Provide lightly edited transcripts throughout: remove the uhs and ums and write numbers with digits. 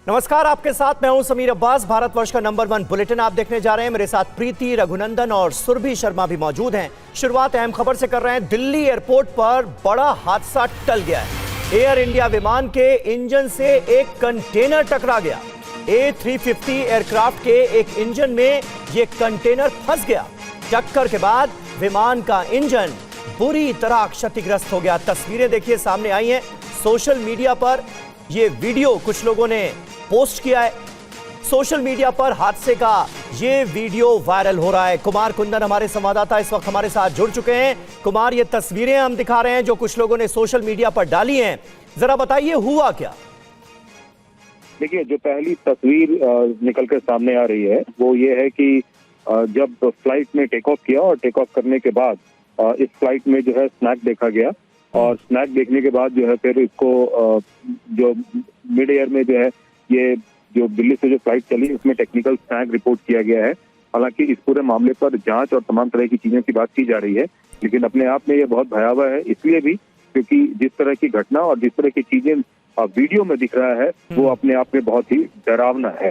नमस्कार, आपके साथ मैं हूं समीर अब्बास। भारतवर्ष का नंबर 1 बुलेटिन आप देखने जा रहे हैं। मेरे साथ प्रीति, रघुनंदन और सुरभि शर्मा भी मौजूद हैं। शुरुआत अहम खबर से कर रहे हैं। दिल्ली एयरपोर्ट पर बड़ा हादसा टल गया है। एयर इंडिया विमान के इंजन से एक कंटेनर टकरा गया। A350 एयरक्राफ्ट के एक इंजन में यह कंटेनर फंस गया। टक्कर के बाद विमान का इंजन बुरी तरह क्षतिग्रस्त हो गया। तस्वीरें देखिए सामने आई हैं। सोशल मीडिया पर यह वीडियो कुछ लोगों ने पोस्ट किया है। सोशल मीडिया पर हादसे का यह वीडियो वायरल हो रहा है। कुमार कुंदन हमारे संवाददाता इस वक्त हमारे साथ जुड़ चुके हैं। कुमार, ये तस्वीरें हम दिखा रहे हैं जो कुछ लोगों ने सोशल मीडिया पर डाली हैं, जरा बताइए हुआ क्या? देखिए, जो पहली तस्वीर निकलकर सामने आ रही है वो ये है कि जब फ्लाइट ने टेक ऑफ किया और टेक ऑफ करने के बाद इस फ्लाइट में जो है स्नैक देखा गया और स्नैक देखने के बाद जो है फिर इसको जो मिड एयर में जो है ये जो दिल्ली से जो फ्लाइट चली उसमें टेक्निकल स्नैक रिपोर्ट किया गया है। हालांकि इस पूरे मामले पर जांच और तमाम तरह की चीजों की बात की जा रही है, लेकिन अपने आप में ये बहुत भयावह है, इसलिए भी क्योंकि जिस तरह की घटना और जिस तरह की चीजें वीडियो में दिख रहा है वो अपने आप में बहुत ही डरावना है।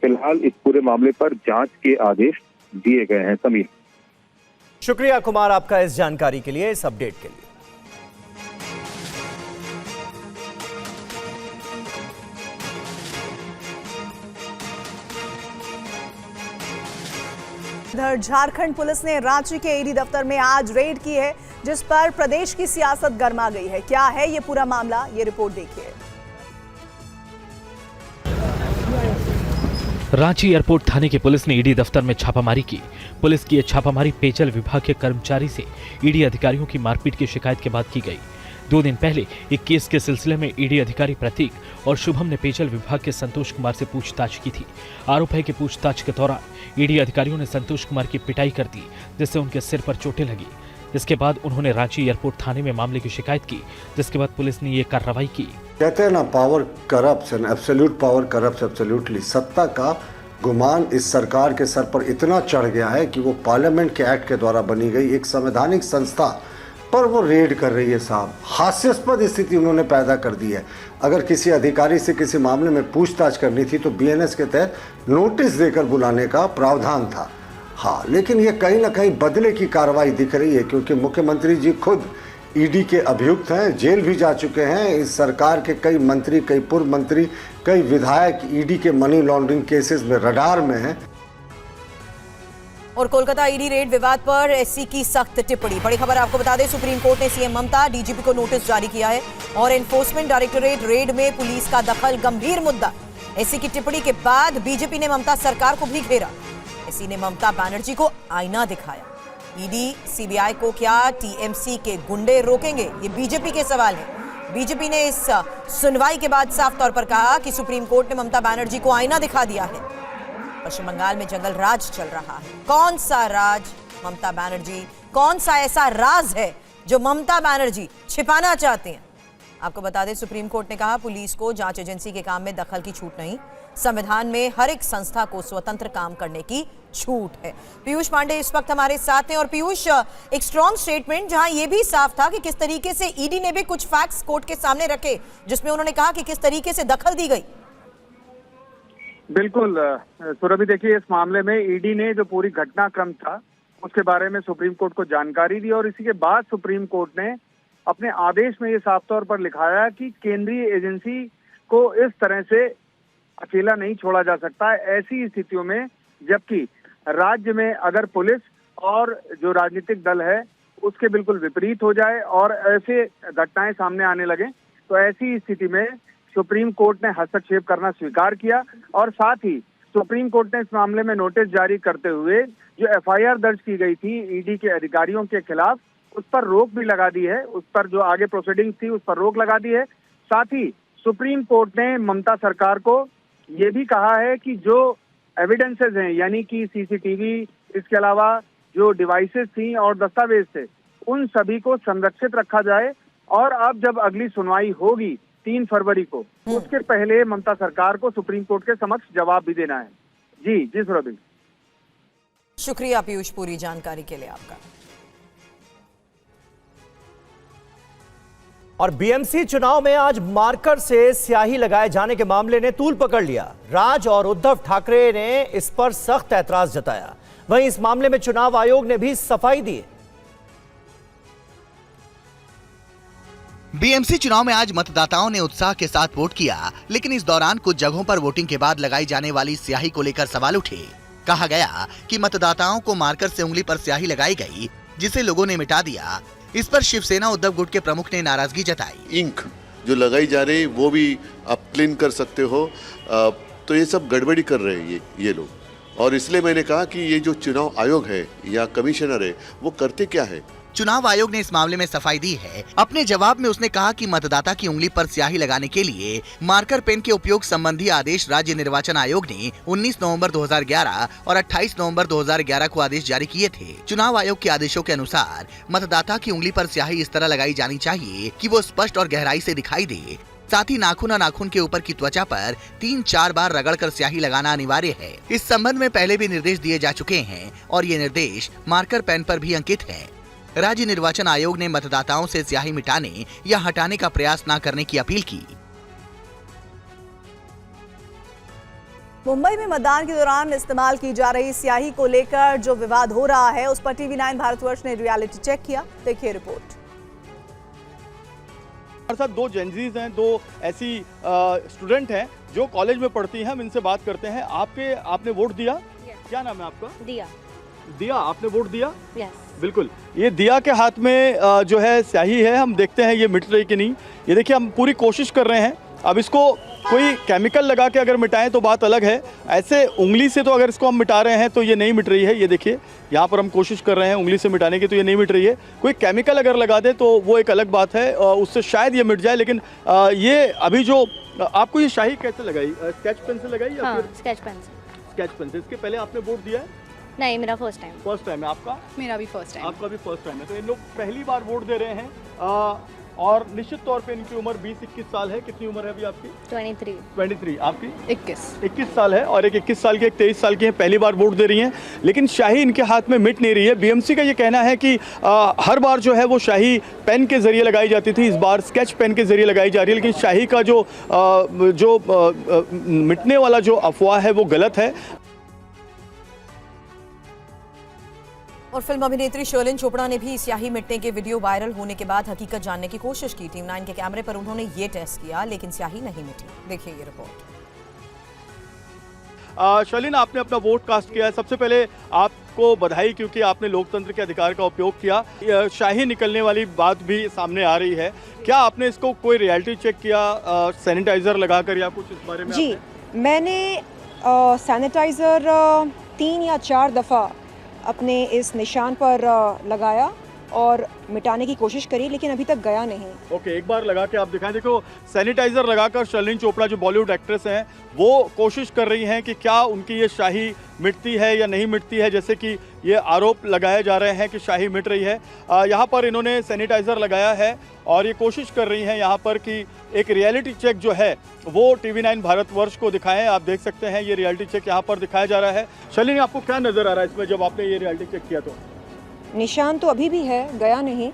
फिलहाल इस पूरे मामले पर जांच के आदेश दिए गए हैं। समीर, शुक्रिया कुमार आपका इस जानकारी के लिए, इस अपडेट के लिए। इधर झारखंड पुलिस ने रांची के ईडी दफ्तर में आज रेड की है, जिस पर प्रदेश की सियासत गर्मा गई है। क्या है ये पूरा मामला, ये रिपोर्ट देखिए। रांची एयरपोर्ट थाने की पुलिस ने ईडी दफ्तर में छापामारी की। पुलिस की यह छापामारी पेयजल विभाग के कर्मचारी से ईडी अधिकारियों की मारपीट की शिकायत के बाद की गई। 2 दिन पहले एक केस के सिलसिले में ईडी अधिकारी प्रतीक और शुभम ने पेयजल विभाग के संतोष कुमार से पूछताछ की थी। आरोप है कि पूछताछ के दौरान ईडी अधिकारियों ने संतोष कुमार की पिटाई कर दी, जिससे उनके सिर पर चोटें लगी। इसके बाद उन्होंने रांची एयरपोर्ट थाने में मामले की शिकायत की, जिसके बाद पुलिस ने ये कार्रवाई की। कहते हैं ना, power corrupts and absolute power corrupts absolutely. सत्ता का गुमान इस सरकार के सर पर इतना चढ़ गया है कि वो पार्लियामेंट के एक्ट के द्वारा बनी गई एक संवैधानिक संस्था पर वो रेड कर रही है। साहब, हास्यास्पद स्थिति उन्होंने पैदा कर दी है। अगर किसी अधिकारी से किसी मामले में पूछताछ करनी थी तो बीएनएस के तहत नोटिस देकर बुलाने का प्रावधान था। हाँ, लेकिन ये कहीं ना कहीं बदले की कार्रवाई दिख रही है, क्योंकि मुख्यमंत्री जी खुद ईडी के अभियुक्त हैं, जेल भी जा चुके हैं। इस सरकार के कई मंत्री, कई पूर्व मंत्री, कई विधायक ईडी के मनी लॉन्ड्रिंग केसेस में रडार में हैं। और कोलकाता ईडी रेड विवाद पर एससी की सख्त टिप्पणी। बड़ी खबर आपको बता दें, सुप्रीम कोर्ट ने सीएम ममता, डीजीपी को नोटिस जारी किया है और एनफोर्समेंट डायरेक्टोरेट रेड में पुलिस का दखल गंभीर मुद्दा। एससी की टिप्पणी के बाद बीजेपी ने ममता सरकार को भी घेरा। एससी ने ममता बनर्जी को आईना दिखाया। ईडी सीबीआई को क्या टीएमसी के गुंडे रोकेंगे, ये बीजेपी के सवाल है। बीजेपी ने इस सुनवाई के बाद साफ तौर पर कहा कि सुप्रीम कोर्ट ने ममता बनर्जी को आईना दिखा दिया है। पश्चिम बंगाल में जंगल राज चल रहा है। कौन सा राज? ममता बनर्जी। कौन सा ऐसा राज है जो ममता बनर्जी छिपाना चाहते हैं? आपको बता दें, सुप्रीम कोर्ट ने कहा पुलिस को जांच एजेंसी के काम में दखल की छूट नहीं। संविधान में हर एक संस्था को स्वतंत्र काम करने की छूट है। पीयूष पांडे इस वक्त हमारे साथ हैं। और पीयूष, एक स्ट्रॉन्ग स्टेटमेंट जहां यह भी साफ था कि किस तरीके से ईडी ने भी कुछ फैक्ट्स कोर्ट के सामने रखे, जिसमें उन्होंने कहा कि किस तरीके से दखल दी गई। बिल्कुल सुरभि, देखिए, इस मामले में ईडी ने जो पूरी घटनाक्रम था उसके बारे में सुप्रीम कोर्ट को जानकारी दी और इसी के बाद सुप्रीम कोर्ट ने अपने आदेश में ये साफ तौर पर लिखाया कि केंद्रीय एजेंसी को इस तरह से अकेला नहीं छोड़ा जा सकता है ऐसी स्थितियों में, जबकि राज्य में अगर पुलिस और जो राजनीतिक दल है उसके बिल्कुल विपरीत हो जाए और ऐसे घटनाएं सामने आने लगे, तो ऐसी स्थिति में सुप्रीम कोर्ट ने हस्तक्षेप करना स्वीकार किया और साथ ही सुप्रीम कोर्ट ने इस मामले में नोटिस जारी करते हुए जो एफआईआर दर्ज की गई थी ईडी के अधिकारियों के खिलाफ, उस पर रोक भी लगा दी है। उस पर जो आगे प्रोसीडिंग्स थी उस पर रोक लगा दी है। साथ ही सुप्रीम कोर्ट ने ममता सरकार को ये भी कहा है कि जो एविडेंसेस हैं, यानी कि सीसीटीवी, इसके अलावा जो डिवाइसेस थी और दस्तावेज थे, उन सभी को संरक्षित रखा जाए और अब जब अगली सुनवाई होगी 3 फरवरी को, उसके पहले ममता सरकार को सुप्रीम कोर्ट के समक्ष जवाब भी देना है। जी सुरभि, शुक्रिया पीयूष पूरी जानकारी के लिए आपका। और बीएमसी चुनाव में आज मार्कर से स्याही लगाए जाने के मामले ने तूल पकड़ लिया। राज और उद्धव ठाकरे ने इस पर सख्त ऐतराज जताया। वहीं इस मामले में चुनाव आयोग ने भी सफाई दी। बीएमसी चुनाव में आज मतदाताओं ने उत्साह के साथ वोट किया, लेकिन इस दौरान कुछ जगहों पर वोटिंग के बाद लगाई जाने वाली स्याही को लेकर सवाल उठे। कहा गया कि मतदाताओं को मार्कर से उंगली पर स्याही लगाई गई, जिसे लोगों ने मिटा दिया। इस पर शिवसेना उद्धव गुट के प्रमुख ने नाराजगी जताई। इंक जो लगाई जा रही वो भी आप क्लीन कर सकते हो, तो ये सब गड़बड़ी कर रहे हैं ये लोग, और इसलिए मैंने कहा कि ये जो चुनाव आयोग है या कमिश्नर है वो करते क्या है। चुनाव आयोग ने इस मामले में सफाई दी है। अपने जवाब में उसने कहा कि मतदाता की उंगली पर स्याही लगाने के लिए मार्कर पेन के उपयोग संबंधी आदेश राज्य निर्वाचन आयोग ने 19 नवंबर 2011 और 28 नवंबर 2011 को आदेश जारी किए थे। चुनाव आयोग के आदेशों के अनुसार मतदाता की उंगली पर स्याही इस तरह लगाई जानी चाहिए कि वो स्पष्ट और गहराई से दिखाई दे। साथ ही नाखून और नाखून के ऊपर की त्वचा पर 3-4 बार रगड़कर स्याही लगाना अनिवार्य है। इस संबंध में पहले भी निर्देश दिए जा चुके हैं और ये निर्देश मार्कर पेन पर भी अंकित है। राज्य निर्वाचन आयोग ने मतदाताओं से स्याही मिटाने या हटाने का प्रयास न करने की अपील की। मुंबई में मतदान के दौरान इस्तेमाल की जा रही स्याही को लेकर जो विवाद हो रहा है, उस पर टीवी9 भारतवर्ष ने रियलिटी चेक किया। देखिए रिपोर्ट। हमारे साथ दो जेनजीज हैं, दो ऐसी स्टूडेंट हैं जो कॉलेज में पढ़ती हैं। हम इनसे बात करते हैं। आपने वोट दिया? क्या नाम है आपका? दिया, आपने वोट दिया? बिल्कुल। ये दिया के हाथ में जो है स्याही है, हम देखते हैं ये मिट रही कि नहीं। ये देखिए, हम पूरी कोशिश कर रहे हैं। अब इसको कोई केमिकल लगा के अगर मिटाएं तो बात अलग है, ऐसे उंगली से तो अगर इसको हम मिटा रहे हैं तो ये नहीं मिट रही है। ये देखिए, यहाँ पर हम कोशिश कर रहे हैं उंगली से मिटाने की, तो ये नहीं मिट रही है। कोई केमिकल अगर लगा दे तो वो एक अलग बात है, उससे शायद ये मिट जाए। लेकिन ये अभी जो आपको ये स्याही कैसे लगाई? स्केच पेन से लगाई या फिर? स्केच पेन से। इसके पहले आपने वोट दिया है? नहीं, मेरा फर्स्ट टाइम है। आपका? मेरा भी फर्स्ट टाइम। आपका भी फर्स्ट टाइम है। तो इन लोग पहली बार वोट दे रहे हैं और निश्चित तौर पे इनकी उम्र 20-21 साल है। कितनी उम्र है अभी आपकी? 23। आपकी? 21 साल है। और एक 21 साल की, एक 23 साल की है, पहली बार वोट दे रही हैं। लेकिन शाही इनके हाथ में मिट नहीं रही है। बीएमसी का ये कहना है कि हर बार जो है वो शाही पेन के जरिए लगाई जाती थी, इस बार स्केच पेन के जरिए लगाई जा रही है। लेकिन शाही का जो मिटने वाला जो अफवाह है वो गलत है। और फिल्म अभिनेत्री शर्लिन चोपड़ा ने भी स्याही मिटने के वीडियो वायरल होने के बाद हकीकत जानने की कोशिश की। टीवी9 के कैमरे पर उन्होंने ये टेस्ट किया, लेकिन स्याही नहीं मिटी। देखिए ये रिपोर्ट। शर्लिन, आपने अपना वोट कास्ट किया है। सबसे पहले आपको बधाई, क्योंकि आपने लोकतंत्र के अधिकार का उपयोग किया। शाही निकलने वाली बात भी सामने आ रही है। क्या आपने इसको कोई रियलिटी चेक किया, सैनिटाइजर लगाकर, या कुछ इस बारे में? जी, मैंने सैनिटाइजर 3 या 4 दफ़ा अपने इस निशान पर लगाया और मिटाने की कोशिश करी, लेकिन अभी तक गया नहीं। ओके, एक बार लगा के आप दिखाएं। देखो, सैनिटाइजर लगाकर शर्लिन चोपड़ा जो बॉलीवुड एक्ट्रेस हैं वो कोशिश कर रही हैं कि क्या उनकी ये शाही मिटती है या नहीं मिटती है। जैसे कि ये आरोप लगाए जा रहे हैं कि शाही मिट रही है। यहाँ पर इन्होंने सैनिटाइजर लगाया है और ये कोशिश कर रही हैं यहाँ पर कि एक रियलिटी चेक जो है वो टीवी9 भारतवर्ष को दिखाएं। आप देख सकते हैं ये रियलिटी चेक यहाँ पर दिखाया जा रहा है। शर्लिन, आपको क्या नजर आ रहा है इसमें जब आपने ये रियलिटी चेक किया? तो निशान तो अभी भी है, गया नहीं।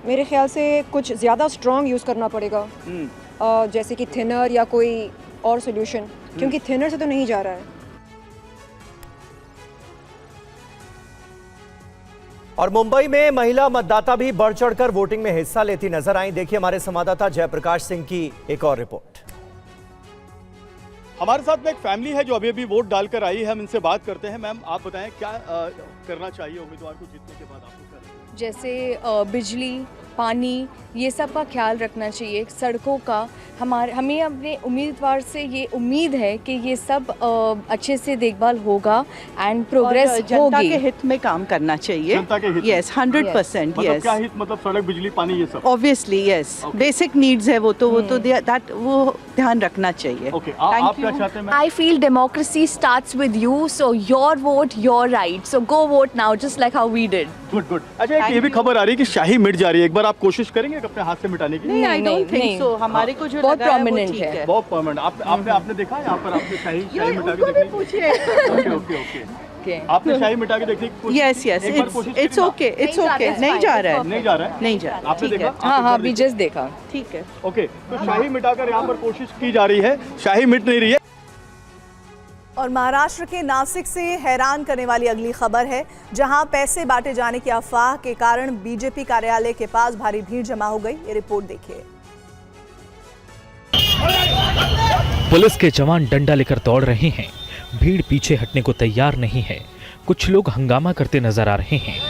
मेरे ख्याल से कुछ ज़्यादा स्ट्रॉन्ग यूज़ करना पड़ेगा, जैसे कि थिनर या कोई और सोल्यूशन, क्योंकि थिनर से तो नहीं जा रहा है। और मुंबई में महिला मतदाता भी बढ़ चढ़कर वोटिंग में हिस्सा लेती नजर आई। देखिए हमारे संवाददाता जयप्रकाश सिंह की एक और रिपोर्ट। हमारे साथ में एक फैमिली है जो अभी वोट डालकर आई है। हम इनसे बात करते हैं। मैम, आप बताएं क्या करना चाहिए उम्मीदवार को जीतने के बाद? आपको जैसे बिजली, पानी, ये सब का ख्याल रखना चाहिए। सड़कों का हमें अपने उम्मीदवार से ये उम्मीद है कि ये सब अच्छे से देखभाल होगा एंड प्रोग्रेस होगी। जनता के हित में काम करना चाहिए। जनता के हित? यस, 100%। मतलब क्या हित? मतलब सड़क, बिजली, पानी, ये सब? ऑब्वियसली यस, बेसिक नीड्स है वो तो वो ध्यान रखना चाहिए। ओके, आप क्या चाहते हैं? I feel democracy starts with you, so your vote your right, so go vote now just like how we did. Good. अच्छा, ये भी खबर आ रही है कि शाही मिट जा रही है। एक बार आप कोशिश करेंगे अपने हाथ से मिटाने की? नहीं, आई डोंट थिंक सो। हमारे को जो बहुत प्रोमिनेंट है, बहुत परमानेंट। आपने देखा यहाँ पर? आपने शाही मिटा के देखी? ओके। ओके आपने शाही मिटा के देखने की कोशिश यस यस एक बार कोशिश इट्स ओके नहीं जा रहा है नहीं जा रहा है नहीं जा रहा आपने देखा हाँ अभी जस्ट देखा ठीक है ओके तो शाही मिटाकर यहाँ पर कोशिश की जा रही है, शाही मिट नहीं रही है। और महाराष्ट्र के नासिक से हैरान करने वाली अगली खबर है, जहां पैसे बांटे जाने की अफवाह के कारण बीजेपी कार्यालय के पास भारी भीड़ जमा हो गई। ये रिपोर्ट देखिए। पुलिस के जवान डंडा लेकर दौड़ रहे हैं, भीड़ पीछे हटने को तैयार नहीं है। कुछ लोग हंगामा करते नजर आ रहे हैं।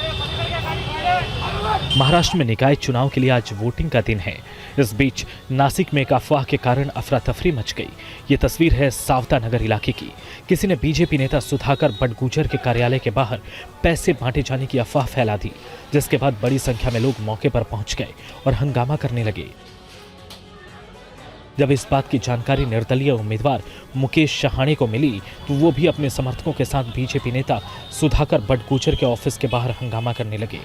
महाराष्ट्र में निकाय चुनाव के लिए आज वोटिंग का दिन है। इस बीच नासिक में एक अफवाह के कारण अफरा तफरी मच गई। ये तस्वीर है सावता नगर इलाके की। किसी ने बीजेपी नेता सुधाकर बडगुजर के कार्यालय के बाहर पैसे बांटे जाने की अफवाह फैला दी, जिसके बाद बड़ी संख्या में लोग मौके पर पहुंच गए और हंगामा करने लगे। जब इस बात की जानकारी निर्दलीय उम्मीदवार मुकेश शहाणे को मिली तो वो भी अपने समर्थकों के साथ बीजेपी नेता सुधाकर बडगुजर के ऑफिस के बाहर हंगामा करने लगे।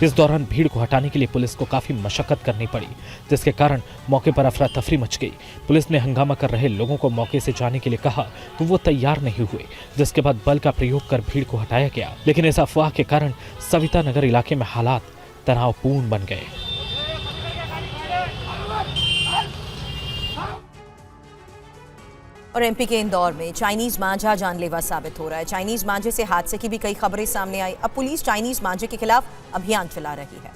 इस दौरान भीड़ को हटाने के लिए पुलिस को काफी मशक्कत करनी पड़ी, जिसके कारण मौके पर अफरा तफरी मच गई। पुलिस ने हंगामा कर रहे लोगों को मौके से जाने के लिए कहा तो वो तैयार नहीं हुए, जिसके बाद बल का प्रयोग कर भीड़ को हटाया गया। लेकिन इस अफवाह के कारण सविता नगर इलाके में हालात तनावपूर्ण बन गए। और एमपी के इंदौर में चाइनीज मांझा जानलेवा साबित हो रहा है। चाइनीज मांझे से हादसे की भी कई खबरें सामने आई। अब पुलिस चाइनीज मांझे के खिलाफ अभियान चला रही है।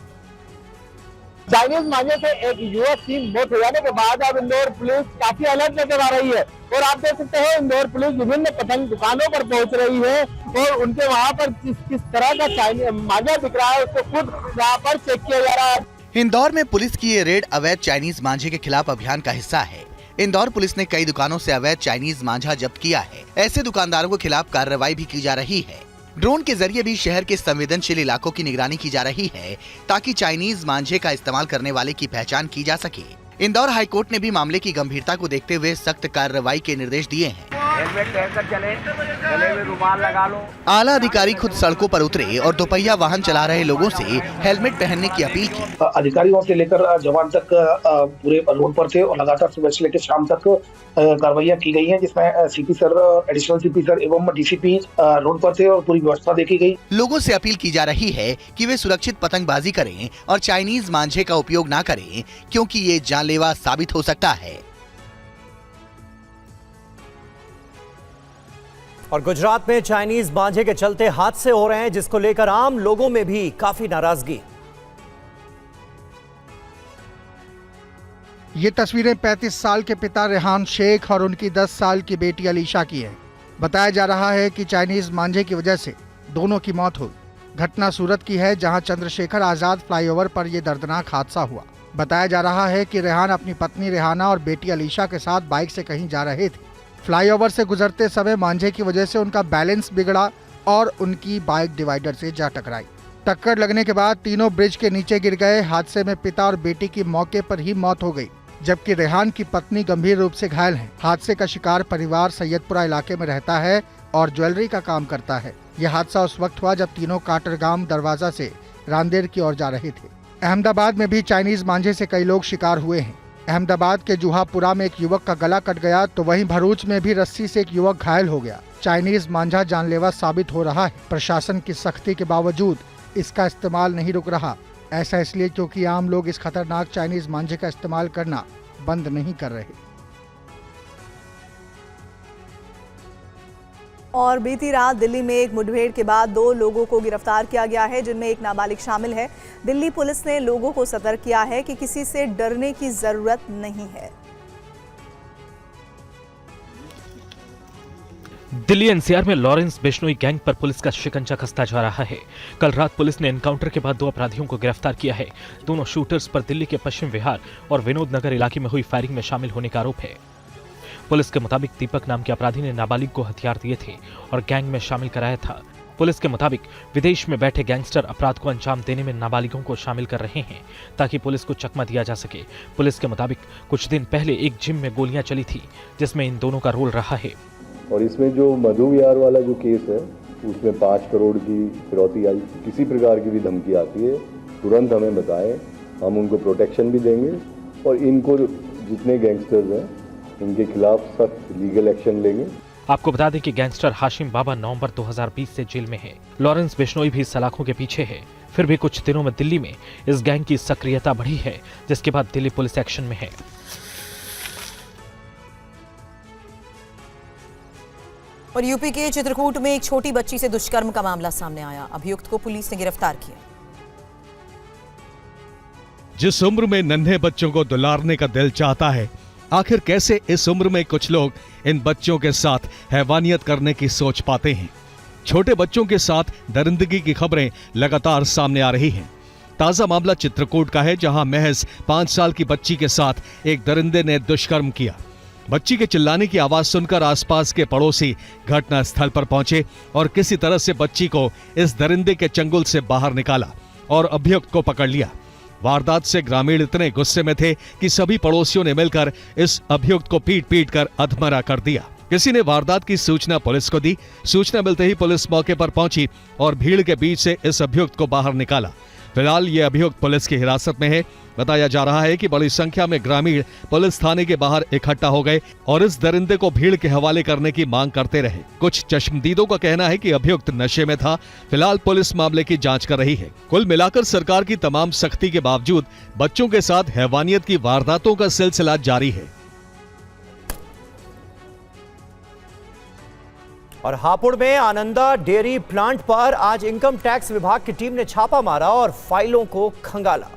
चाइनीज मांझे से एक युवक की मौत हो जाने के बाद अब इंदौर पुलिस काफी अलर्ट नजर आ रही है और आप देख सकते हैं इंदौर पुलिस विभिन्न पतंग दुकानों पर पहुंच रही है और उनके वहां पर किस तरह का चाइनीज मांझा दिख रहा है उसको खुद वहां पर चेक किया जा रहा है। इंदौर में पुलिस की ये रेड अवैध चाइनीज मांझे के खिलाफ अभियान का हिस्सा है। इंदौर पुलिस ने कई दुकानों से अवैध चाइनीज मांझा जब्त किया है। ऐसे दुकानदारों के खिलाफ कार्रवाई भी की जा रही है। ड्रोन के जरिए भी शहर के संवेदनशील इलाकों की निगरानी की जा रही है ताकि चाइनीज मांझे का इस्तेमाल करने वाले की पहचान की जा सके। इंदौर हाईकोर्ट ने भी मामले की गंभीरता को देखते हुए सख्त कार्रवाई के निर्देश दिए हैं। हेलमेट पहनकर चले, गले में रुमाल लगा लो। आला अधिकारी खुद सड़कों पर उतरे और दोपहिया वाहन चला रहे लोगों से हेलमेट पहनने की अपील की। अधिकारियों से लेकर जवान तक पूरे रोड पर थे और लगातार सुबह से लेकर शाम तक कार्रवाइयां की गई हैं, जिसमें CP sir, additional CP sir एवं डीसीपी रोड पर थे और पूरी व्यवस्था देखी गई। लोगों से अपील की जा रही है कि वे सुरक्षित पतंगबाजी करें और चाइनीज मांझे का उपयोग न करें, क्योंकि ये जानलेवा साबित हो सकता है। और गुजरात में चाइनीज मांझे के चलते हादसे हो रहे हैं, जिसको लेकर आम लोगों में भी काफी नाराजगी। ये तस्वीरें 35 साल के पिता रेहान शेख और उनकी 10 साल की बेटी अलीशा की हैं। बताया जा रहा है कि चाइनीज मांझे की वजह से दोनों की मौत हुई। घटना सूरत की है, जहां चंद्रशेखर आजाद फ्लाईओवर पर यह दर्दनाक हादसा हुआ। बताया जा रहा है कि रेहान अपनी पत्नी रेहाना और बेटी अलीशा के साथ बाइक से कहीं जा रहे थे। फ्लाईओवर से गुजरते समय मांझे की वजह से उनका बैलेंस बिगड़ा और उनकी बाइक डिवाइडर से जा टकराई। टक्कर लगने के बाद तीनों ब्रिज के नीचे गिर गए। हादसे में पिता और बेटी की मौके पर ही मौत हो गई, जबकि रेहान की पत्नी गंभीर रूप से घायल है। हादसे का शिकार परिवार सैयदपुरा इलाके में रहता है और ज्वेलरी का काम करता है। यह हादसा उस वक्त हुआ जब तीनों काटरगाम दरवाजा से रांदेर की ओर जा रहे थे। अहमदाबाद में भी चाइनीज मांझे से कई लोग शिकार हुए हैं। अहमदाबाद के जुहापुरा में एक युवक का गला कट गया, तो वहीं भरूच में भी रस्सी से एक युवक घायल हो गया। चाइनीज मांझा जानलेवा साबित हो रहा है। प्रशासन की सख्ती के बावजूद इसका इस्तेमाल नहीं रुक रहा। ऐसा इसलिए क्योंकि आम लोग इस खतरनाक चाइनीज मांझे का इस्तेमाल करना बंद नहीं कर रहे। और बीती रात दिल्ली में एक मुठभेड़ के बाद 2 लोगों को गिरफ्तार किया गया है, जिनमें एक नाबालिग शामिल है। दिल्ली पुलिस ने लोगों को सतर्क किया है कि किसी से डरने की जरूरत नहीं है। दिल्ली एनसीआर में लॉरेंस बिश्नोई गैंग पर पुलिस का शिकंजा कसता जा रहा है। कल रात पुलिस ने एनकाउंटर के बाद 2 अपराधियों को गिरफ्तार किया है। दोनों शूटर्स पर दिल्ली के पश्चिम विहार और विनोद नगर इलाके में हुई फायरिंग में शामिल होने का आरोप है। पुलिस के मुताबिक दीपक नाम के अपराधी ने नाबालिग को हथियार दिए थे और गैंग में शामिल कराया था। पुलिस के मुताबिक विदेश में बैठे गैंगस्टर अपराध को अंजाम देने में नाबालिगों को शामिल कर रहे हैं ताकि पुलिस को चकमा दिया जा सके। पुलिस के मुताबिक कुछ दिन पहले एक जिम में गोलियां चली थी, जिसमें इन दोनों का रोल रहा है। और इसमें जो मधु विहार वाला जो केस है, उसमें 5 करोड़ की फिरौती आई। किसी प्रकार की भी धमकी आती है तुरंत हमें बताएं, हम उनको प्रोटेक्शन भी देंगे और इनको जितने गैंगस्टर्स हैं इनके खिलाफ सख्त लीगल एक्शन लेंगे। आपको बता दें कि गैंगस्टर हाशिम बाबा नवंबर 2020 से जेल में है। लॉरेंस बिश्नोई भी सलाखों के पीछे है। फिर भी कुछ दिनों में दिल्ली में इस गैंग की सक्रियता बढ़ी है, जिसके बाद दिल्ली पुलिस एक्शन में है। और यूपी के चित्रकूट में एक छोटी बच्ची से दुष्कर्म का मामला सामने आया। अभियुक्त को पुलिस ने गिरफ्तार किया। जिस उम्र में नन्हे बच्चों को दुलारने का दिल चाहता है, आखिर कैसे इस उम्र में कुछ लोग इन बच्चों के साथ हैवानियत करने की सोच पाते हैं। छोटे बच्चों के साथ दरिंदगी की खबरें लगातार सामने आ रही हैं। ताजा मामला चित्रकूट का है, जहां महज 5 साल की बच्ची के साथ एक दरिंदे ने दुष्कर्म किया। बच्ची के चिल्लाने की आवाज सुनकर आसपास के पड़ोसी घटना स्थल पर पहुंचे और किसी तरह से बच्ची को इस दरिंदे के चंगुल से बाहर निकाला और अभियुक्त को पकड़ लिया। वारदात से ग्रामीण इतने गुस्से में थे कि सभी पड़ोसियों ने मिलकर इस अभियुक्त को पीट कर अधमरा कर दिया। किसी ने वारदात की सूचना पुलिस को दी। सूचना मिलते ही पुलिस मौके पर पहुंची और भीड़ के बीच से इस अभियुक्त को बाहर निकाला। फिलहाल ये अभियुक्त पुलिस की हिरासत में है। बताया जा रहा है कि बड़ी संख्या में ग्रामीण पुलिस थाने के बाहर इकट्ठा हो गए और इस दरिंदे को भीड़ के हवाले करने की मांग करते रहे। कुछ चश्मदीदों का कहना है कि अभियुक्त नशे में था। फिलहाल पुलिस मामले की जांच कर रही है। कुल मिलाकर सरकार की तमाम सख्ती के बावजूद बच्चों के साथ हैवानियत की वारदातों का सिलसिला जारी है। और हापुड़ में आनंदा डेयरी प्लांट पर आज इनकम टैक्स विभाग की टीम ने छापा मारा और फाइलों को खंगाला।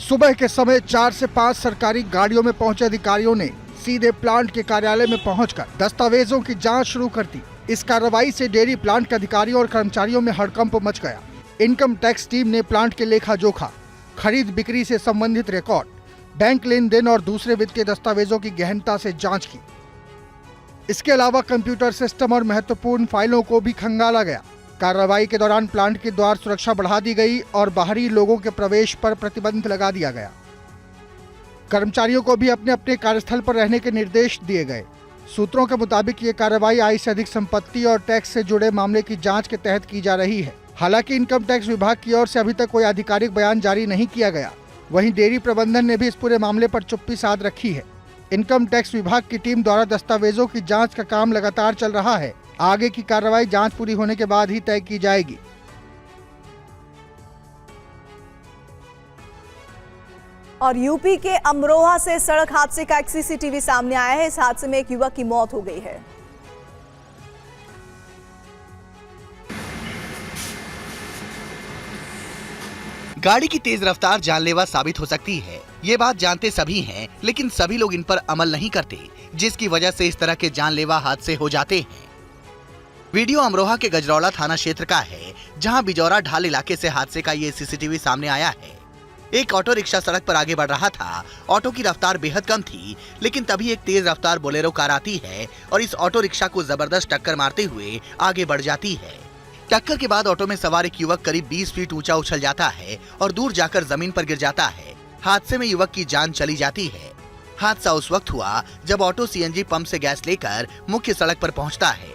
सुबह के समय 4 से 5 सरकारी गाड़ियों में पहुंचे अधिकारियों ने सीधे प्लांट के कार्यालय में पहुंचकर दस्तावेजों की जांच शुरू कर दी। इस कार्रवाई से डेयरी प्लांट के अधिकारियों और कर्मचारियों में हड़कंप मच गया। इनकम टैक्स टीम ने प्लांट के लेखा जोखा, खरीद बिक्री से संबंधित रिकॉर्ड, बैंक लेन देन और दूसरे वित्तीय दस्तावेजों की गहनता से जांच की। इसके अलावा कंप्यूटर सिस्टम और महत्वपूर्ण फाइलों को भी खंगाला गया। कार्रवाई के दौरान प्लांट के द्वार सुरक्षा बढ़ा दी गई और बाहरी लोगों के प्रवेश पर प्रतिबंध लगा दिया गया। कर्मचारियों को भी अपने अपने कार्यस्थल पर रहने के निर्देश दिए गए। सूत्रों के मुताबिक ये कार्रवाई आय से अधिक संपत्ति और टैक्स से जुड़े मामले की जांच के तहत की जा रही है। हालांकि इनकम टैक्स विभाग की ओर से अभी तक कोई आधिकारिक बयान जारी नहीं किया गया। वहीं डेयरी प्रबंधन ने भी इस पूरे मामले पर चुप्पी साध रखी है। इनकम टैक्स विभाग की टीम द्वारा दस्तावेजों की जांच का काम लगातार चल रहा है। आगे की कार्रवाई जांच पूरी होने के बाद ही तय की जाएगी। और यूपी के अमरोहा से सड़क हादसे का एक सीसीटीवी सामने आया है। इस हादसे में एक युवक की मौत हो गई है। गाड़ी की तेज रफ्तार जानलेवा साबित हो सकती है, ये बात जानते सभी हैं, लेकिन सभी लोग इन पर अमल नहीं करते, जिसकी वजह से इस तरह के जानलेवा हादसे हो जाते हैं। वीडियो अमरोहा के गजरौला थाना क्षेत्र का है, जहां बिजौरा ढाल इलाके से हादसे का ये सीसीटीवी सामने आया है। एक ऑटो रिक्शा सड़क पर आगे बढ़ रहा था। ऑटो की रफ्तार बेहद कम थी, लेकिन तभी एक तेज रफ्तार बोलेरो कार आती है और इस ऑटो रिक्शा को जबरदस्त टक्कर मारते हुए आगे बढ़ जाती है। टक्कर के बाद ऑटो में सवार एक युवक करीब 20 फीट ऊंचा उछल जाता है और दूर जाकर जमीन पर गिर जाता है। हादसे में युवक की जान चली जाती है। हादसा उस वक्त हुआ जब ऑटो सीएनजी पंप से गैस लेकर मुख्य सड़क पर पहुंचता है।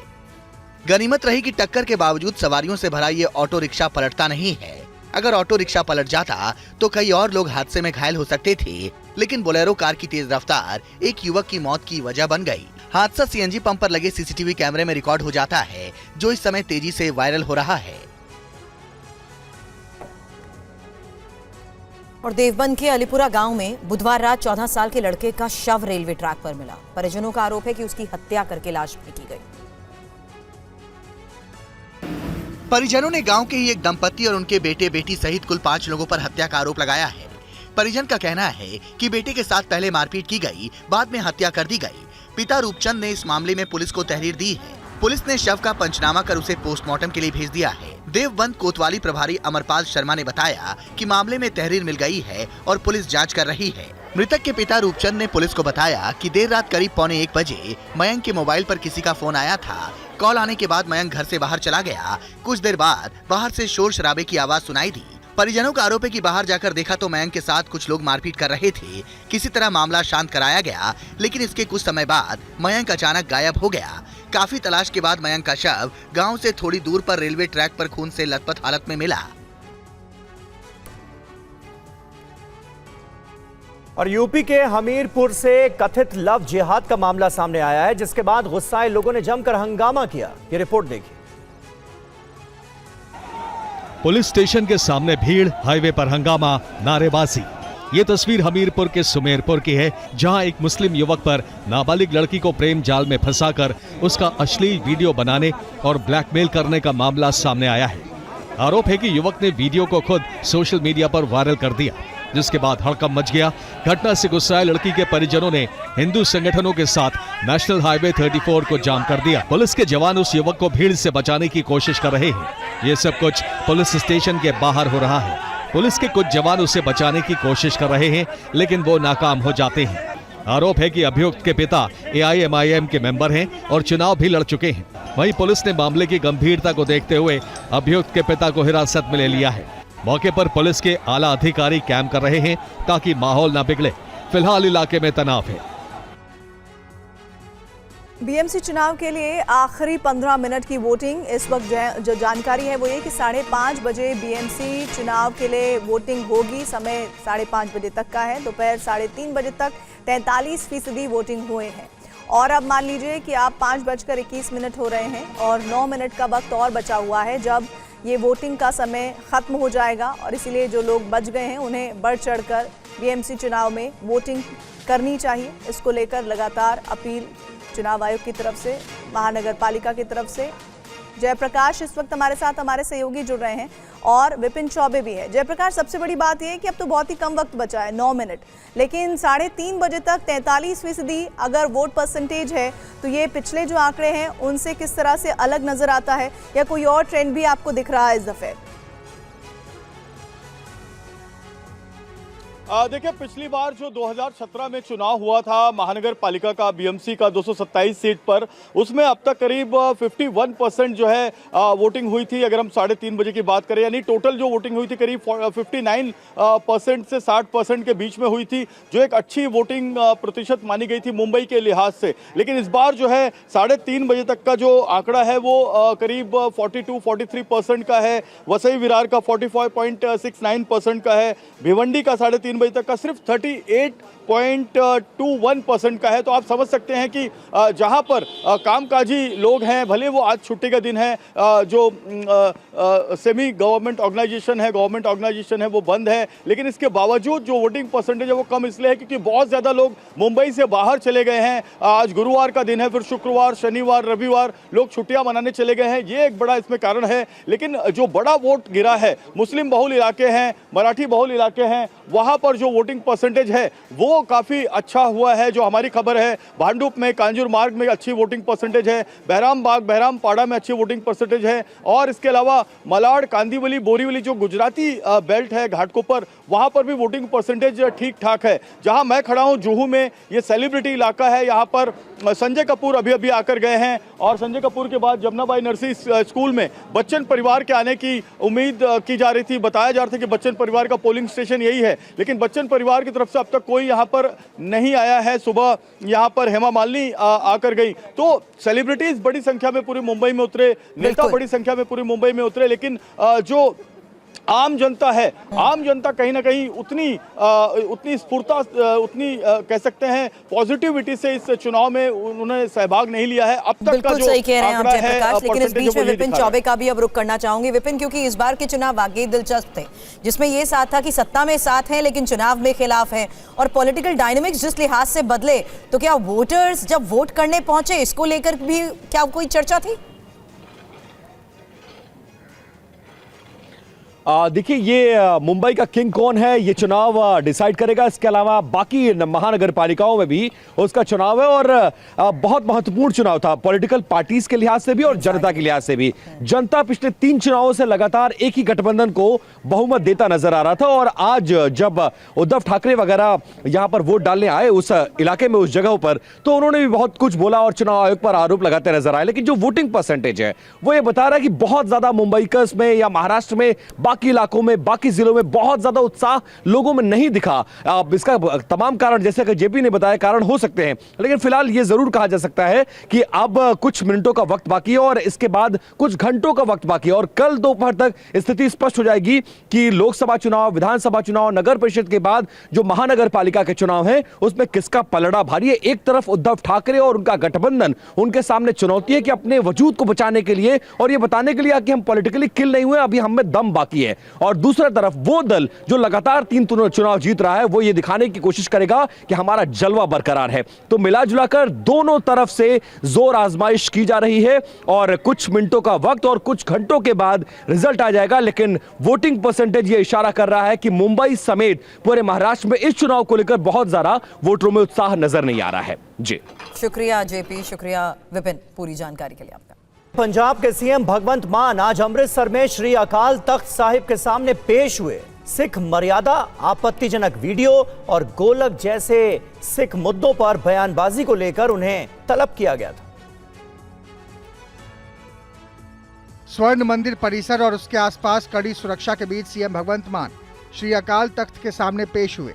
गनीमत रही कि टक्कर के बावजूद सवारियों से भरा ये ऑटो रिक्शा पलटता नहीं है। अगर ऑटो रिक्शा पलट जाता तो कई और लोग हादसे में घायल हो सकते थे, लेकिन बोलेरो कार की तेज रफ्तार एक युवक की मौत की वजह बन गई। हादसा सीएनजी पंप पर लगे सीसीटीवी कैमरे में रिकॉर्ड हो जाता है, जो इस समय तेजी से वायरल हो रहा है। और देवबंद के अलीपुरा गांव में बुधवार रात 14 साल के लड़के का शव रेलवे ट्रैक पर मिला। परिजनों का आरोप है कि उसकी हत्या करके लाश फेंकी गई। परिजनों ने गांव के ही एक दंपति और उनके बेटे बेटी सहित कुल 5 लोगों पर हत्या का आरोप लगाया है। परिजन का कहना है कि बेटे के साथ पहले मारपीट की गई, बाद में हत्या कर दी गई। पिता रूपचंद ने इस मामले में पुलिस को तहरीर दी है। पुलिस ने शव का पंचनामा कर उसे पोस्टमार्टम के लिए भेज दिया है। देवबंद कोतवाली प्रभारी अमरपाल शर्मा ने बताया कि मामले में तहरीर मिल गई है और पुलिस जांच कर रही है। मृतक के पिता रूपचंद ने पुलिस को बताया कि देर रात करीब 1:45 बजे मयंक के मोबाइल पर किसी का फोन आया था। कॉल आने के बाद मयंक घर से बाहर चला गया। कुछ देर बाद बाहर से शोर शराबे की आवाज सुनाई दी। परिजनों का आरोप है कि बाहर जाकर देखा तो मयंक के साथ कुछ लोग मारपीट कर रहे थे। किसी तरह मामला शांत कराया गया, लेकिन इसके कुछ समय बाद मयंक अचानक गायब हो गया। काफी तलाश के बाद मयंक का शव गांव से थोड़ी दूर पर रेलवे ट्रैक पर खून से लथपथ हालत में मिला। और यूपी के हमीरपुर से कथित लव जिहाद का मामला सामने आया है, जिसके बाद गुस्साए लोगों ने जमकर हंगामा किया। ये रिपोर्ट देखिए। पुलिस स्टेशन के सामने भीड़, हाईवे पर हंगामा, नारेबाजी। ये तस्वीर हमीरपुर के सुमेरपुर की है, जहां एक मुस्लिम युवक पर नाबालिग लड़की को प्रेम जाल में फंसाकर उसका अश्लील वीडियो बनाने और ब्लैकमेल करने का मामला सामने आया है। आरोप है कि युवक ने वीडियो को खुद सोशल मीडिया पर वायरल कर दिया, जिसके बाद हड़कंप मच गया। घटना से गुस्साए लड़की के परिजनों ने हिंदू संगठनों के साथ नेशनल हाईवे 34 को जाम कर दिया। पुलिस के जवान उस युवक को भीड़ से बचाने की कोशिश कर रहे हैं। ये सब कुछ पुलिस स्टेशन के बाहर हो रहा है। पुलिस के कुछ जवान उसे बचाने की कोशिश कर रहे हैं, लेकिन वो नाकाम हो जाते हैं। आरोप है कि अभियुक्त के पिता AIMIM के मेंबर हैं और चुनाव भी लड़ चुके हैं। वहीं पुलिस ने मामले की गंभीरता को देखते हुए अभियुक्त के पिता को हिरासत में ले लिया है। मौके पर पुलिस के आला अधिकारी कैंप कर रहे हैं ताकि माहौल न बिगड़े। फिलहाल इलाके में तनाव है। बीएमसी चुनाव के लिए आखिरी 15 मिनट की वोटिंग इस वक्त जो जानकारी है वो ये कि 5:30 बजे बीएमसी चुनाव के लिए वोटिंग होगी। समय 5:30 बजे तक का है। दोपहर 3:30 बजे तक 43% वोटिंग हुए हैं। और अब मान लीजिए कि आप 5:21 हो रहे हैं और 9 मिनट का वक्त और बचा हुआ है जब ये वोटिंग का समय ख़त्म हो जाएगा। और इसीलिए जो लोग बच गए हैं उन्हें बढ़ चढ़कर बीएमसी चुनाव में वोटिंग करनी चाहिए। इसको लेकर लगातार अपील चुनाव आयोग की तरफ से, महानगर पालिका की तरफ से। जयप्रकाश इस वक्त हमारे साथ हमारे सहयोगी जुड़ रहे हैं और विपिन चौबे भी है। जयप्रकाश, सबसे बड़ी बात यह है कि अब तो बहुत ही कम वक्त बचा है, 9 मिनट, लेकिन 3:30 बजे तक 43% अगर वोट परसेंटेज है तो ये पिछले जो आंकड़े हैं उनसे किस तरह से अलग नजर आता है या कोई और ट्रेंड भी आपको दिख रहा है इस दफे? देखिए, पिछली बार जो 2017 में चुनाव हुआ था महानगर पालिका का बीएमसी का 227 सीट पर, उसमें अब तक करीब 51% जो है वोटिंग हुई थी। अगर हम 3:30 बजे की बात करें, यानी टोटल जो वोटिंग हुई थी करीब 59% से 60% के बीच में हुई थी, जो एक अच्छी वोटिंग प्रतिशत मानी गई थी मुंबई के लिहाज से। लेकिन इस बार जो है 3:30 बजे तक का जो आंकड़ा है वो करीब 42-43% का है। वसई विरार का 45.69% का है। भिवंडी का 3:30 बजे तक का सिर्फ 38.21% का है। तो आप समझ सकते हैं कि जहां पर कामकाजी लोग हैं, भले वो आज छुट्टी का दिन है, जो सेमी गवर्नमेंट ऑर्गेनाइजेशन है, गवर्नमेंट ऑर्गेनाइजेशन है, वो बंद है, लेकिन इसके बावजूद जो वोटिंग परसेंटेज है वो कम इसलिए है क्योंकि बहुत ज़्यादा लोग मुंबई से बाहर चले गए हैं। आज गुरुवार का दिन है, फिर शुक्रवार, शनिवार, रविवार लोग छुट्टियां मनाने चले गए हैं। ये एक बड़ा इसमें कारण है। लेकिन जो बड़ा वोट गिरा है, मुस्लिम बहुल इलाके हैं, मराठी बहुल इलाके हैं, वहां पर जो वोटिंग परसेंटेज है वो काफी अच्छा हुआ है। जो हमारी खबर है, भांडुप में, कांजूर मार्ग में अच्छी वोटिंग परसेंटेज है, बहराम बाग, बहराम पाड़ा में अच्छी वोटिंग परसेंटेज है। और इसके अलावा मलाड, कांदीवली, बोरीवली जो गुजराती बेल्ट है घाटकोपर, वहां पर भी वोटिंग परसेंटेज ठीक ठाक है। जहां मैं खड़ा हूं जुहू में, ये सेलिब्रिटी इलाका है, यहाँ पर संजय कपूर अभी अभी आकर गए हैं और संजय कपूर के बाद जमुनाबाई नरसिंह स्कूल में बच्चन परिवार के आने की उम्मीद की जा रही थी। बताया जा रहा था कि बच्चन परिवार का पोलिंग स्टेशन यही है, लेकिन बच्चन परिवार की तरफ से अब तक कोई यहाँ पर नहीं आया है। सुबह यहाँ पर हेमा मालिनी आकर गई। तो सेलिब्रिटीज बड़ी संख्या में पूरी मुंबई में उतरे, नेता बड़ी संख्या में पूरी मुंबई में उतरे, लेकिन जो आम जनता है, आम जनता कहीं ना कहीं उतनी स्फूर्ता, उतनी कह सकते हैं पॉजिटिविटी से इस चुनाव में उन्होंने सहभाग नहीं लिया है अब तक का जो सही कह रहे हैं आप जयप्रकाश। लेकिन इस बीच में विपिन चौबे का भी अब रुख करना चाहूंगी। विपिन, क्योंकि इस बार के चुनाव वाकई दिलचस्प थे, जिसमें ये साथ था कि सत्ता में साथ हैं लेकिन चुनाव में खिलाफ हैं, और पॉलिटिकल डायनेमिक्स जिस लिहाज से बदले, तो क्या वोटर्स जब वोट करने पहुंचे इसको लेकर भी क्या कोई चर्चा थी? देखिए, ये मुंबई का किंग कौन है ये चुनाव डिसाइड करेगा। इसके अलावा बाकी महानगर पालिकाओं में भी उसका चुनाव है और बहुत महत्वपूर्ण चुनाव था पॉलिटिकल पार्टीज के लिहाज से भी और जनता के लिहाज से भी। जनता पिछले 3 चुनावों से लगातार एक ही गठबंधन को बहुमत देता नजर आ रहा था और आज जब उद्धव ठाकरे वगैरह यहां पर वोट डालने आए उस इलाके में, उस जगह पर, तो उन्होंने भी बहुत कुछ बोला और चुनाव आयोग पर आरोप लगाते नजर आए। लेकिन जो वोटिंग परसेंटेज है वो ये बता रहा है कि बहुत ज्यादा मुंबईकर्स में या महाराष्ट्र में बाकी बाकी इलाकों में, बाकी जिलों में बहुत ज्यादा उत्साह लोगों में नहीं दिखा। इसका तमाम कारण, जैसे कि जेपी ने बताया, कारण हो सकते हैं, लेकिन फिलहाल यह जरूर कहा जा सकता है कि अब कुछ मिनटों का वक्त बाकी है और इसके बाद कुछ घंटों का वक्त बाकी है और कल दोपहर तक स्थिति स्पष्ट हो जाएगी कि लोकसभा चुनाव, विधानसभा चुनाव, नगर परिषद के बाद जो महानगर पालिका के चुनाव हैं उसमें किसका पलड़ा भारी है। एक तरफ उद्धव ठाकरे और उनका गठबंधन, उनके सामने चुनौती है कि अपने वजूद को बचाने के लिए और ये बताने के लिए कि हम पॉलिटिकली किल नहीं हुए, अभी हम में दम बाकी है। और दूसरी तरफ वो दल जो लगातार 3 चुनाव जीत रहा है वो ये दिखाने की कोशिश करेगा कि हमारा जलवा बरकरार है। तो मिला जुलाकर दोनों तरफ से जोर आजमाइश की जा रही है और कुछ मिनटों का वक्त और कुछ घंटों के बाद रिजल्ट आ जाएगा। लेकिन वोटिंग परसेंटेज ये इशारा कर रहा है कि मुंबई समेत पूरे महाराष्ट्र में इस चुनाव को लेकर बहुत ज्यादा वोटरों में उत्साह नजर नहीं आ रहा है। जी शुक्रिया जेपी, शुक्रिया विपिन पूरी जानकारी के लिए आपका। पंजाब के सीएम भगवंत मान आज अमृतसर में श्री अकाल तख्त साहिब के सामने पेश हुए। सिख मर्यादा, आपत्तिजनक वीडियो और गोलक जैसे सिख मुद्दों पर बयानबाजी को लेकर उन्हें तलब किया गया था। स्वर्ण मंदिर परिसर और उसके आसपास कड़ी सुरक्षा के बीच सीएम भगवंत मान श्री अकाल तख्त के सामने पेश हुए।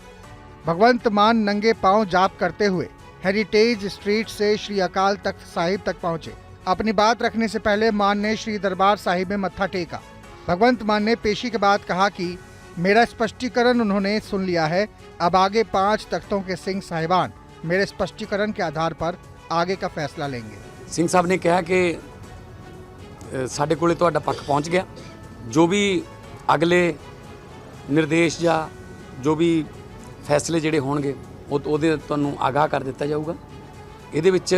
भगवंत मान नंगे पांव जाप करते हुए हेरिटेज स्ट्रीट से श्री अकाल तख्त साहिब तक पहुंचे। अपनी बात रखने से पहले मान ने श्री दरबार साहिब में मत्था टेका। भगवंत मान ने पेशी के बाद कहा कि मेरा स्पष्टीकरण उन्होंने सुन लिया है, अब आगे 5 तख्तों के सिंह साहिबान मेरे स्पष्टीकरण के आधार पर आगे का फैसला लेंगे। सिंह साहब ने कहा कि साडे कोले तुहाडा पक्ष पहुंच गया, जो भी अगले निर्देश या जो भी फैसले जिहड़े होणगे ਉਹਦੇ ਤੁਹਾਨੂੰ आगाह कर दिता जाऊगा। ਇਹਦੇ ਵਿੱਚ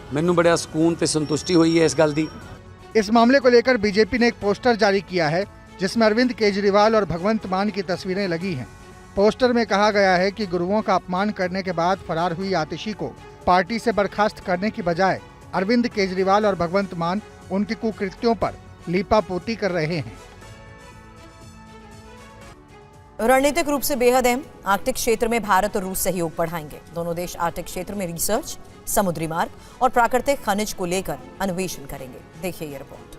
ਮੈਨੂੰ बड़ा सुकून ते संतुष्टि हुई है इस गल दी। इस मामले को लेकर बीजेपी ने एक पोस्टर जारी किया है जिसमें अरविंद केजरीवाल और भगवंत मान की तस्वीरें लगी हैं। पोस्टर में कहा गया है कि गुरुओं का अपमान करने के बाद फरार हुई आतिशी को पार्टी से बर्खास्त करने की बजाय अरविंद केजरीवाल और भगवंत मान उनके कुकृत्यों पर लीपापोती कर रहे हैं। रणनीतिक रूप से बेहद अहम आर्कटिक क्षेत्र में भारत और रूस सहयोग बढ़ाएंगे। दोनों देश आर्कटिक क्षेत्र में रिसर्च, समुद्री मार्ग और प्राकृतिक खनिज को लेकर अन्वेषण करेंगे। देखिए ये रिपोर्ट।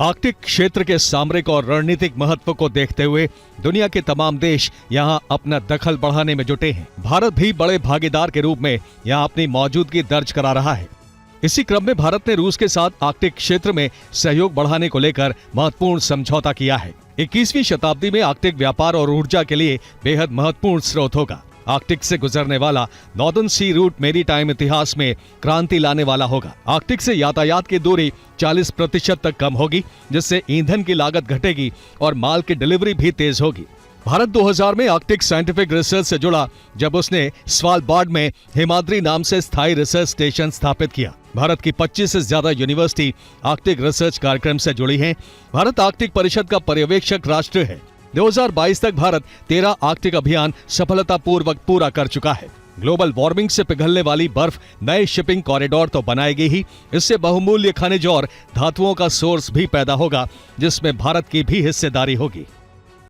आर्कटिक क्षेत्र के सामरिक और रणनीतिक महत्व को देखते हुए दुनिया के तमाम देश यहां अपना दखल बढ़ाने में जुटे हैं। भारत भी बड़े भागीदार के रूप में यहां अपनी मौजूदगी दर्ज करा रहा है। इसी क्रम में भारत ने रूस के साथ आर्कटिक क्षेत्र में सहयोग बढ़ाने को लेकर महत्वपूर्ण समझौता किया है। 21वीं शताब्दी में आर्कटिक व्यापार और ऊर्जा के लिए बेहद महत्वपूर्ण स्रोत होगा। आर्कटिक से गुजरने वाला नॉर्दर्न सी रूट मैरीटाइम इतिहास में क्रांति लाने वाला होगा। आर्कटिक से यातायात की दूरी 40% तक कम होगी, जिससे ईंधन की लागत घटेगी और माल की डिलीवरी भी तेज होगी। भारत 2000 में आर्कटिक साइंटिफिक रिसर्च से जुड़ा जब उसने स्वालबार्ड में हिमाद्री नाम से स्थायी रिसर्च स्टेशन स्थापित किया। भारत की 25 से ज्यादा यूनिवर्सिटी आर्कटिक रिसर्च कार्यक्रम से जुड़ी हैं। भारत आर्कटिक परिषद का पर्यवेक्षक राष्ट्र है। 2022 तक भारत 13 आर्कटिक अभियान सफलतापूर्वक पूरा कर चुका है। ग्लोबल वार्मिंग से पिघलने वाली बर्फ नए शिपिंग कॉरिडोर तो बनाएगी ही, इससे बहुमूल्य खनिज और धातुओं का सोर्स भी पैदा होगा, जिसमें भारत की भी हिस्सेदारी होगी।